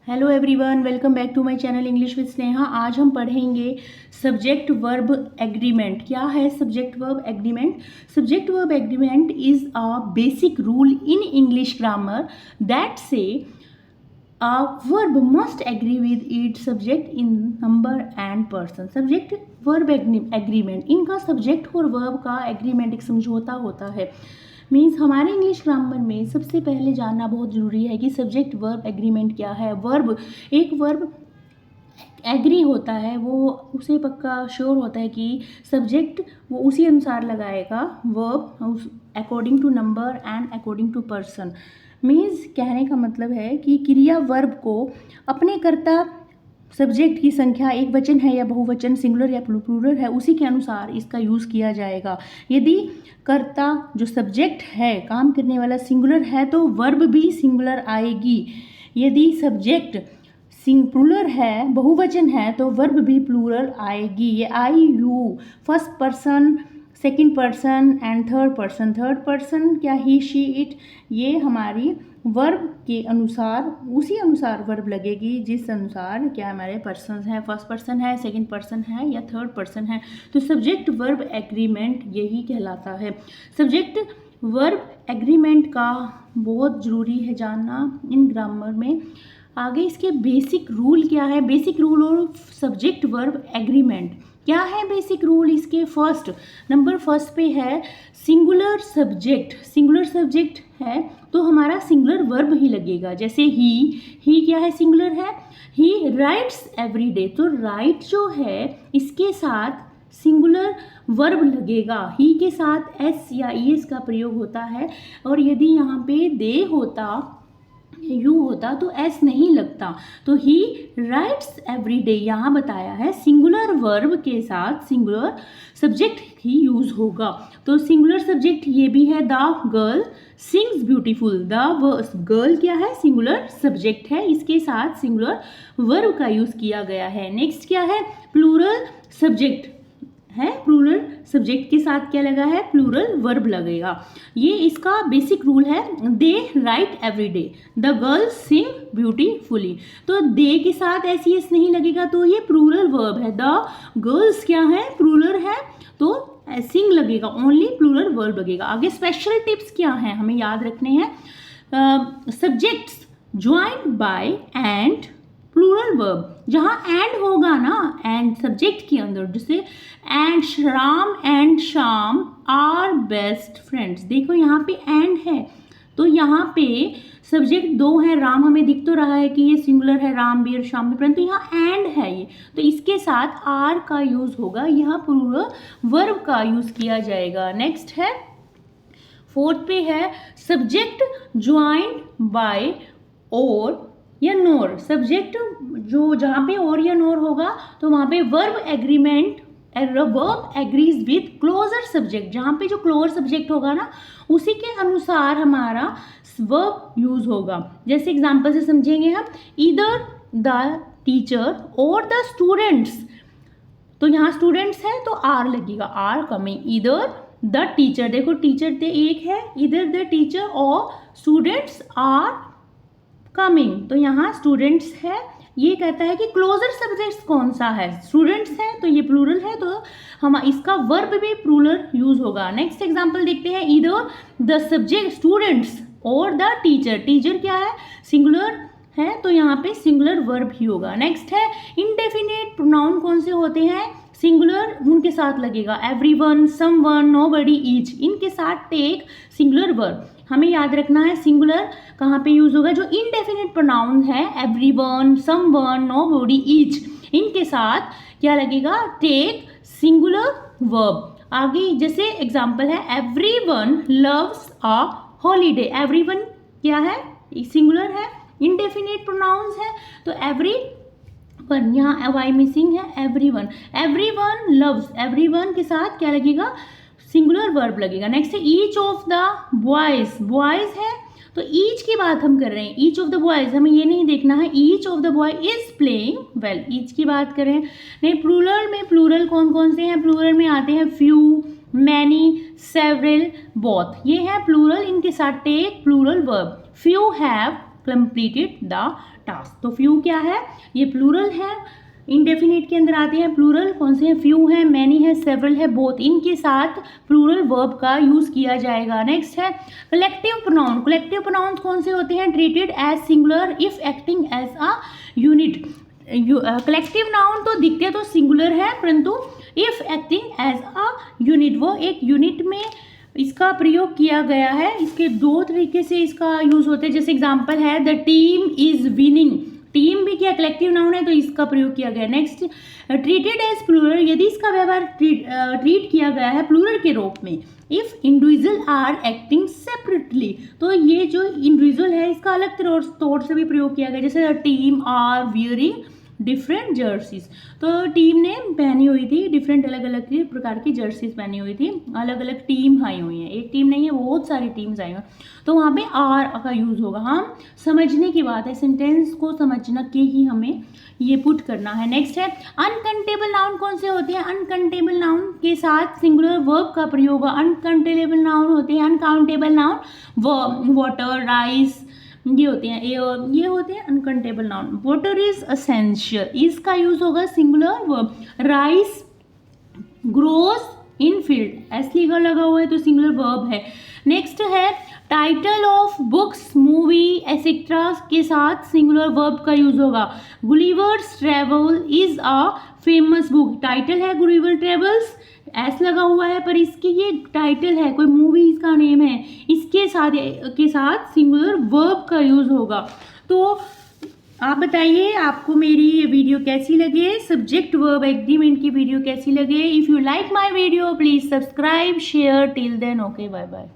Hello everyone, welcome back to my channel English with Sneha. आज हम पढ़ेंगे सब्जेक्ट वर्ब एग्रीमेंट। क्या है subject verb agreement? Subject verb agreement is a basic rule in English grammar that say a verb must agree with its subject in number and person। Subject verb agreement, इनका subject और verb का agreement एक समझौता होता है। Means हमारे English grammar में सबसे पहले जानना बहुत ज़रूरी है कि सब्जेक्ट वर्ब एग्रीमेंट क्या है। एक वर्ब एग्री होता है, वो उसे पक्का श्योर होता है कि सब्जेक्ट वो उसी अनुसार लगाएगा, verb according to number and according to person. Means कहने का मतलब है कि क्रिया वर्ब को अपने कर्ता सब्जेक्ट की संख्या एक वचन है या बहुवचन, सिंगुलर या प्लूरल है, उसी के अनुसार इसका यूज़ किया जाएगा। यदि कर्ता जो सब्जेक्ट है, काम करने वाला सिंगुलर है तो वर्ब भी सिंगुलर आएगी। यदि सब्जेक्ट प्लूरल है, बहुवचन है, तो वर्ब भी प्लूरल आएगी। ये I you, first person, second person and third person. Third person क्या ही शी इट, ये हमारी वर्ब के अनुसार उसी अनुसार वर्ब लगेगी जिस अनुसार क्या हमारे पर्सन है, फर्स्ट पर्सन है, सेकंड पर्सन है या थर्ड पर्सन है। तो सब्जेक्ट वर्ब एग्रीमेंट यही कहलाता है। सब्जेक्ट वर्ब एग्रीमेंट का बहुत ज़रूरी है जानना इन ग्रामर में। आगे इसके बेसिक रूल क्या है? Basic rule of subject verb agreement क्या है? बेसिक रूल इसके नंबर फर्स्ट पे है सिंगुलर सब्जेक्ट। सिंगुलर सब्जेक्ट है तो हमारा सिंगुलर वर्ब ही लगेगा। जैसे ही क्या है? सिंगुलर है। ही राइट्स एवरी डे, तो राइट जो है इसके साथ सिंगुलर वर्ब लगेगा। ही के साथ एस या ईएस का प्रयोग होता है, और यदि यहाँ पे दे होता, यू होता तो एस नहीं लगता। तो ही राइट्स एवरी डे यहाँ बताया है सिंगुलर वर्ब के साथ सिंगुलर सब्जेक्ट ही यूज होगा। तो सिंगुलर सब्जेक्ट ये भी है, the girl sings beautiful. The girl क्या है? सिंगुलर सब्जेक्ट है, इसके साथ सिंगुलर वर्ब का यूज किया गया है। नेक्स्ट क्या है? प्लूरल सब्जेक्ट है, प्लूरल सब्जेक्ट के साथ क्या लगा है? प्लूरल वर्ब लगेगा। ये इसका बेसिक रूल है। They write every day, the girls sing beautifully. तो दे के साथ ऐसी एस नहीं लगेगा, तो ये प्लूरल वर्ब है। द गर्ल्स क्या है? प्लूरल है, तो सिंग लगेगा, ओनली प्लूरल वर्ब लगेगा। आगे स्पेशल टिप्स क्या है हमें याद रखने हैं। Subjects joined by and plural verb, जहाँ एंड होगा ना, एंड सब्जेक्ट के अंदर, जैसे and Ram and Shyam are best friends. देखो यहाँ पे एंड है, तो यहाँ पे सब्जेक्ट दो है। राम हमें दिख तो रहा है कि ये सिंगुलर है, राम भी और श्याम भी, परंतु यहाँ एंड है ये, तो इसके साथ आर का यूज होगा, यहाँ प्लूरल वर्ब का यूज किया जाएगा। नेक्स्ट है फोर्थ पे है सब्जेक्ट ज्वाइंड बाय और या नोर। सब्जेक्ट जो जहाँ पे और या नोर होगा तो वहाँ पे verb agreement, verb agrees with closer subject. जहाँ पे जो क्लोजर सब्जेक्ट होगा ना, उसी के अनुसार हमारा वर्ब यूज होगा। जैसे एग्जांपल से समझेंगे हम, ईदर द टीचर और द स्टूडेंट्स। तो यहाँ स्टूडेंट्स है तो आर लगेगा, are coming. Either the teacher, देखो टीचर दे एक है, ईदर द टीचर और स्टूडेंट्स आर कमिंग, तो यहाँ स्टूडेंट्स है। ये कहता है कि क्लोजर सब्जेक्ट कौन सा है? स्टूडेंट्स है, तो ये प्लूरल है, तो हम इसका वर्ब भी प्लूरल यूज होगा। नेक्स्ट एग्जांपल देखते हैं, ईदर द सब्जेक्ट स्टूडेंट्स और द टीचर। टीचर क्या है? सिंगुलर है, तो यहाँ पे सिंगुलर वर्ब ही होगा। नेक्स्ट है इंडेफिनिट प्रोनाउन कौन से होते हैं? सिंगुलर उनके साथ लगेगा, एवरीवन, समवन, नोबडी, ईच। इनके साथ टेक सिंगुलर वर्ब। हमें याद रखना है सिंगुलर कहाँ पे यूज होगा? जो इनडेफिनिट प्रोनाउन है, एवरीवन, समवन, नोबडी, ईच, इनके साथ क्या लगेगा? Take singular verb. आगे जैसे एग्जांपल है, everyone loves a holiday. Everyone क्या है? सिंगुलर है, इंडेफिनिट प्रोनाउंस है, तो एवरी वन, यहाँ वाई मिसिंग है, एवरीवन। एवरीवन लव्स, एवरीवन के साथ क्या लगेगा? सिंगुलर वर्ब लगेगा। नेक्स्ट है each of the boys. Boys है तो ईच की बात हम कर रहे हैं, ईच ऑफ द बॉयज, हमें ये नहीं देखना है each of the boy is playing well, each की बात करें। नहीं, प्लूरल में प्लूरल कौन कौन से हैं? प्लूरल में आते हैं फ्यू, मैनी, सेवरल, बोथ, ये है प्लूरल। इनके साथ take plural verb. Few have completed the task. तो फ्यू क्या है, ये प्लूरल है, इंडेफिनिट के अंदर आते हैं प्लूरल, कौन से हैं, फ्यू है, मैनी है, सेवरल है, बोथ, इनके साथ प्लूरल वर्ब का यूज किया जाएगा। नेक्स्ट है कलेक्टिव प्रोनाउन। कलेक्टिव प्रोनाउन कौन से होते हैं, treated as singular if acting as a unit. Collective noun तो दिखते तो सिंगुलर है, परंतु if acting as a unit, वो एक यूनिट में इसका प्रयोग किया गया है। इसके दो तरीके से इसका यूज होते हैं, जैसे एग्जांपल है the team is winning, team भी क्या कलेक्टिव नाउन है, तो इसका प्रयोग किया गया। नेक्स्ट ट्रीटेड एज प्लूरल, यदि इसका व्यवहार ट्रीट किया गया है प्लूरल के रूप में। If individual are acting separately, तो ये जो इंडिविजुअल है इसका अलग तौर से भी प्रयोग किया गया, जैसे the team are wearing different jerseys, तो टीम ने पहनी हुई थी डिफरेंट अलग अलग प्रकार की जर्सीज पहनी हुई थी, अलग अलग टीम आई हुई है, एक टीम नहीं है बहुत सारी टीम्स आई हुई, तो वहाँ पे आर का यूज होगा। हम समझने की बात है, सेंटेंस को समझना के ही हमें ये पुट करना है। नेक्स्ट है अनकाउंटेबल नाउन कौन से होते हैं, अनकाउंटेबल नाउन के साथ सिंगुलर वर्ब का प्रयोग। अनकाउंटेबल नाउन होते हैं, अनकाउंटेबल नाउन वाटर, राइस, ये होते हैं, ये होते हैं uncountable noun. Water is essential, इसका यूज होगा सिंगुलर वर्ब। राइस ग्रोस इन फील्ड, एस लगा हुआ है तो सिंगुलर वर्ब है। नेक्स्ट है title of books, movie etcetera के साथ सिंगुलर वर्ब का यूज होगा। Gulliver's travel is a famous book, title है गुलिवर ट्रेवल्स, एस लगा हुआ है पर इसके ये टाइटल है, कोई मूवी इसका नेम है, इसके साथ सिंगुलर वर्ब का यूज होगा। तो आप बताइए आपको मेरी ये वीडियो कैसी लगे, सब्जेक्ट वर्ब एग्रीमेंट की वीडियो कैसी लगे। If you like my video please subscribe share, till then okay bye bye.